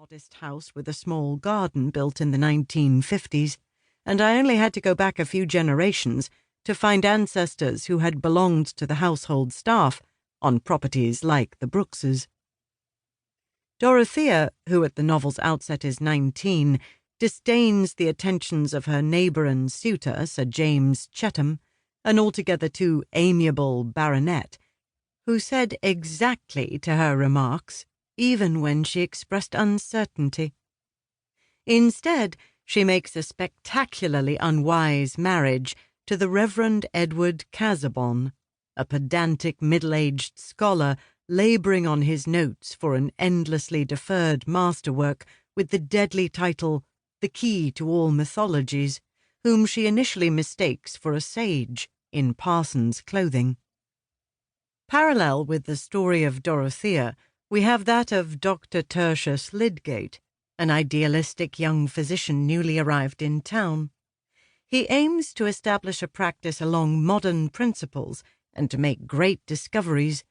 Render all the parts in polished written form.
modest house with a small garden built in the 1950s, and I only had to go back a few generations to find ancestors who had belonged to the household staff on properties like the Brookses. Dorothea, who at the novel's outset is 19, disdains the attentions of her neighbour and suitor, Sir James Chetham, an altogether too amiable baronet, who said exactly to her remarks, even when she expressed uncertainty. Instead, she makes a spectacularly unwise marriage to the Reverend Edward Casaubon, a pedantic middle-aged scholar labouring on his notes for an endlessly deferred masterwork with the deadly title The Key to All Mythologies, whom she initially mistakes for a sage in parson's clothing. Parallel with the story of Dorothea, we have that of Dr. Tertius Lydgate, an idealistic young physician newly arrived in town. He aims to establish a practice along modern principles and to make great discoveries,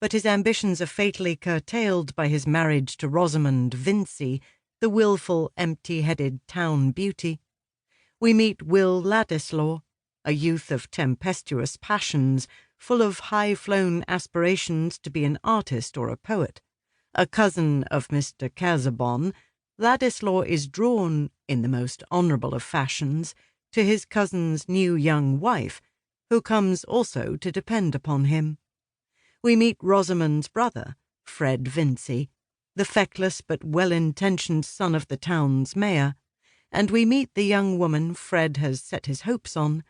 but his ambitions are fatally curtailed by his marriage to Rosamond Vincy, the wilful, empty-headed town beauty. We meet Will Ladislaw, a youth of tempestuous passions, full of high-flown aspirations to be an artist or a poet. A cousin of Mr. Casaubon, Ladislaw is drawn, in the most honourable of fashions, to his cousin's new young wife, who comes also to depend upon him. We meet Rosamond's brother, Fred Vincy, the feckless but well-intentioned son of the town's mayor, and we meet the young woman Fred has set his hopes on,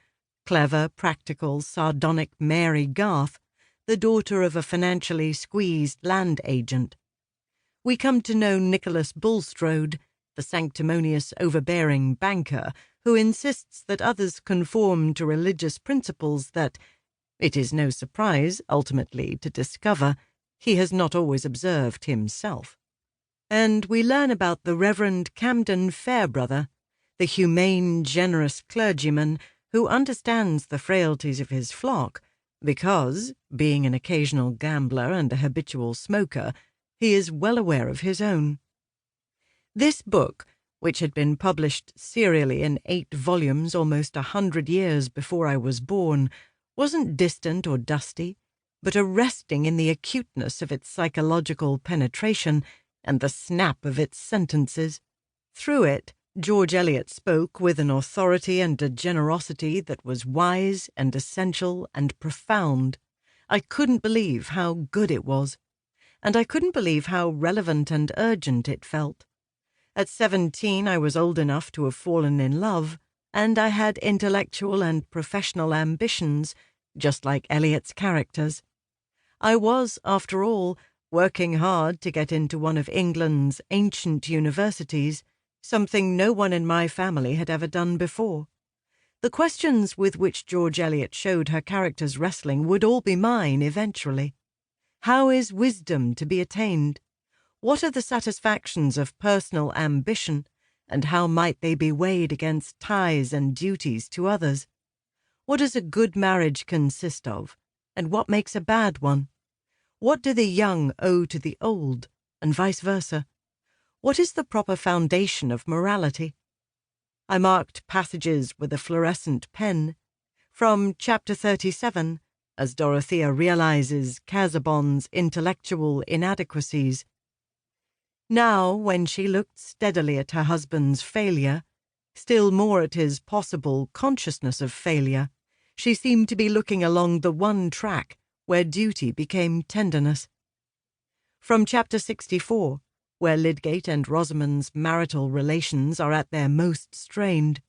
clever, practical, sardonic Mary Garth, the daughter of a financially squeezed land agent. We come to know Nicholas Bulstrode, the sanctimonious, overbearing banker who insists that others conform to religious principles that, it is no surprise, ultimately, to discover he has not always observed himself. And we learn about the Reverend Camden Fairbrother, the humane, generous clergyman who understands the frailties of his flock because, being an occasional gambler and a habitual smoker, he is well aware of his own. This book, which had been published serially in 8 volumes almost 100 years before I was born, wasn't distant or dusty, but arresting in the acuteness of its psychological penetration and the snap of its sentences. Through it, George Eliot spoke with an authority and a generosity that was wise and essential and profound. I couldn't believe how good it was, and I couldn't believe how relevant and urgent it felt. At 17, I was old enough to have fallen in love, and I had intellectual and professional ambitions, just like Eliot's characters. I was, after all, working hard to get into one of England's ancient universities, something no one in my family had ever done before. The questions with which George Eliot showed her characters wrestling would all be mine eventually. How is wisdom to be attained? What are the satisfactions of personal ambition, and how might they be weighed against ties and duties to others? What does a good marriage consist of, and what makes a bad one? What do the young owe to the old, and vice versa? What is the proper foundation of morality? I marked passages with a fluorescent pen. From chapter 37, as Dorothea realizes Casaubon's intellectual inadequacies. Now, when she looked steadily at her husband's failure, still more at his possible consciousness of failure, she seemed to be looking along the one track where duty became tenderness. From chapter 64, where Lydgate and Rosamond's marital relations are at their most strained.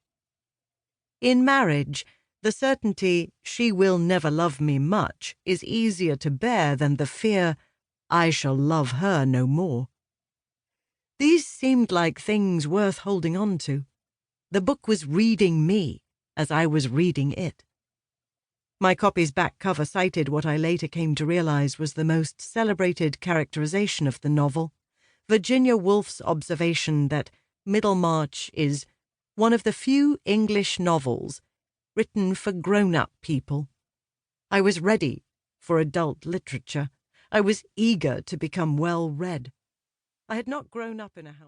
In marriage, the certainty she will never love me much is easier to bear than the fear I shall love her no more. These seemed like things worth holding on to. The book was reading me as I was reading it. My copy's back cover cited what I later came to realize was the most celebrated characterization of the novel, Virginia Woolf's observation that Middlemarch is one of the few English novels written for grown-up people. I was ready for adult literature. I was eager to become well-read. I had not grown up in a house.